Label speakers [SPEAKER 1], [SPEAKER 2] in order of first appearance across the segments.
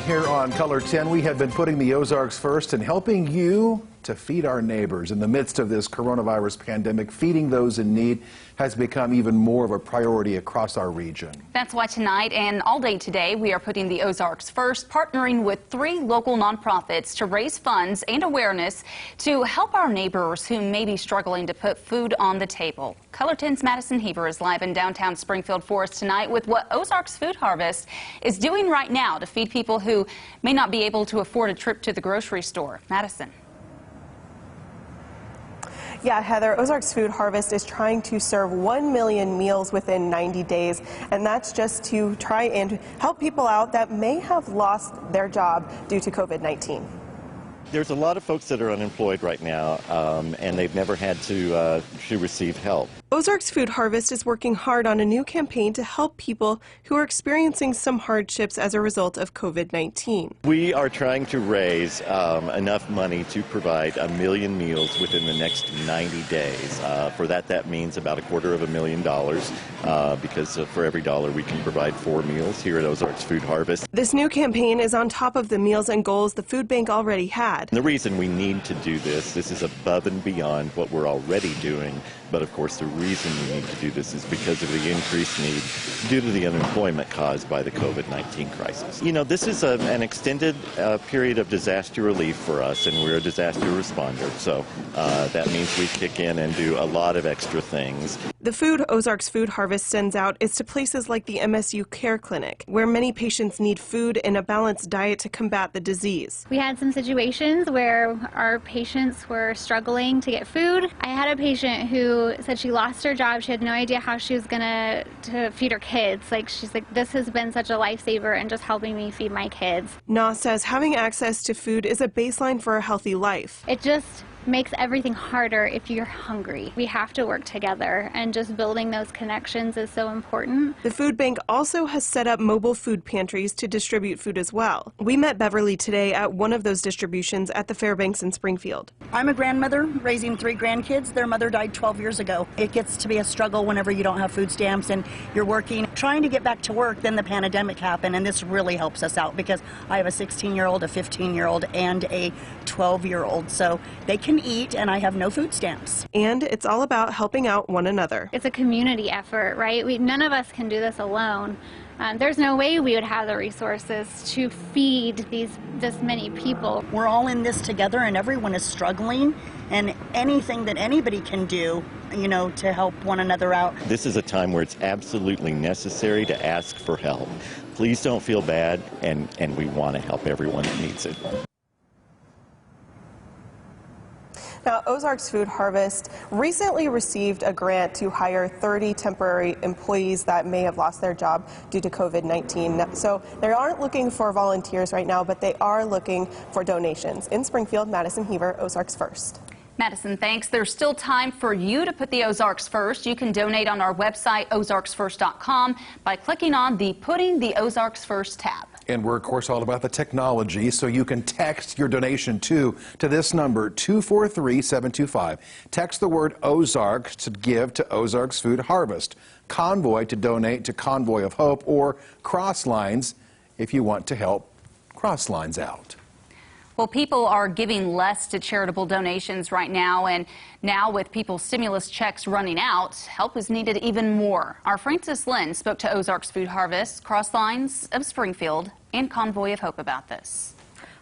[SPEAKER 1] Here on Color 10, we have been putting the Ozarks first and helping you to feed our neighbors. In the midst of this coronavirus pandemic, feeding those in need has become even more of a priority across our region. That's why tonight and all day today, we are putting the Ozarks first, partnering with 3 local nonprofits to raise funds and awareness to help our neighbors who may be struggling to put food on the table. Color 10's Madison Heber is live in downtown Springfield for us tonight with what Ozarks Food Harvest is doing right now to feed people who may not be able to afford a trip to the grocery store. Madison.
[SPEAKER 2] Yeah, Heather, Ozarks Food Harvest is trying to serve 1 million meals within 90 days, and that's just to try and help people out that may have lost their job due to COVID-19.
[SPEAKER 3] There's a lot of folks that are unemployed right now, and they've never had to receive help.
[SPEAKER 2] Ozarks Food Harvest is working hard on a new campaign to help people who are experiencing some hardships as a result of COVID-19.
[SPEAKER 3] We are trying to raise enough money to provide 1 million meals within the next 90 days. For that means about $250,000 because for every dollar we can provide 4 meals here at Ozarks Food Harvest.
[SPEAKER 2] This new campaign is on top of the meals and goals the food bank already had.
[SPEAKER 3] The reason we need to do this is above and beyond what we're already doing, but of course the reason we need to do this is because of the increased need due to the unemployment caused by the COVID-19 crisis. You know, this is an extended period of disaster relief for us, and we're a disaster responder, so that means we kick in and do a lot of extra things.
[SPEAKER 2] The food Ozarks Food Harvest sends out is to places like the MSU Care Clinic, where many patients need food and a balanced diet to combat the disease.
[SPEAKER 4] We had some situations where our patients were struggling to get food. I had a patient who said she lost her job. She had no idea how she was gonna feed her kids. She's like, this has been such a lifesaver and just helping me feed my kids.
[SPEAKER 2] Na says having access to food is a baseline for a healthy life.
[SPEAKER 4] It just makes everything harder if you're hungry. We have to work together, and just building those connections is so important.
[SPEAKER 2] The food bank also has set up mobile food pantries to distribute food as well. We met Beverly today at one of those distributions at the Fairbanks in Springfield.
[SPEAKER 5] I'm a grandmother raising 3 grandkids. Their mother died 12 years ago. It gets to be a struggle whenever you don't have food stamps and you're working. Trying to get back to work, then the pandemic happened, and this really helps us out because I have a 16-year-old, a 15-year-old, and a 12-year-old, so they can eat, and I have no food stamps.
[SPEAKER 2] And it's all about helping out one another.
[SPEAKER 4] It's a community effort, right? None of us can do this alone. There's no way we would have the resources to feed this many people.
[SPEAKER 5] We're all in this together, and everyone is struggling, and anything that anybody can do, you know, to help one another out.
[SPEAKER 3] This is a time where it's absolutely necessary to ask for help. Please don't feel bad, and we want to help everyone that needs it.
[SPEAKER 2] Now, Ozarks Food Harvest recently received a grant to hire 30 temporary employees that may have lost their job due to COVID-19. So they aren't looking for volunteers right now, but they are looking for donations. In Springfield, Madison Heber, Ozarks First.
[SPEAKER 1] Madison, thanks. There's still time for you to put the Ozarks First. You can donate on our website, ozarksfirst.com, by clicking on the Putting the Ozarks First tab. And we're, of course, all about the technology, so you can text your donation to this number, 243-725. Text the word Ozarks to give to Ozarks Food Harvest, Convoy to donate to Convoy of Hope, or Cross Lines if you want to help Cross Lines out. Well, people are giving less to charitable donations right now, and now with people's stimulus checks running out, help is needed even more. Our Francis Lynn spoke to Ozarks Food Harvest, Cross Lines of Springfield, and Convoy of Hope about this.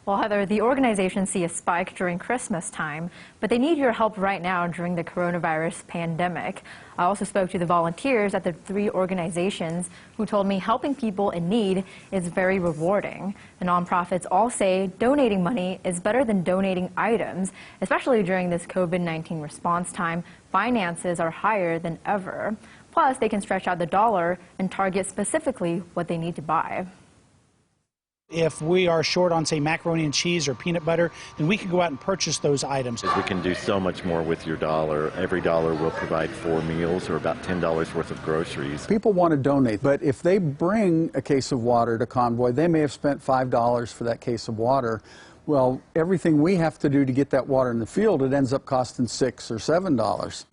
[SPEAKER 6] Well, Heather, the organizations see a spike during Christmas time, but they need your help right now during the coronavirus pandemic. I also spoke to the volunteers at the 3 organizations who told me helping people in need is very rewarding. The nonprofits all say donating money is better than donating items, especially during this COVID-19 response time. Finances are higher than ever. Plus, they can stretch out the dollar and target specifically what they need to buy.
[SPEAKER 7] If we are short on, say, macaroni and cheese or peanut butter, then we can go out and purchase those items.
[SPEAKER 3] We can do so much more with your dollar. Every dollar will provide 4 meals or about $10 worth of groceries.
[SPEAKER 8] People want to donate, but if they bring a case of water to Convoy, they may have spent $5 for that case of water. Well, everything we have to do to get that water in the field, it ends up costing $6 or $7.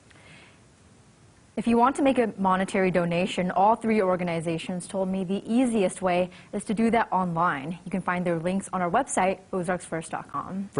[SPEAKER 6] If you want to make a monetary donation, all three organizations told me the easiest way is to do that online. You can find their links on our website, ozarksfirst.com.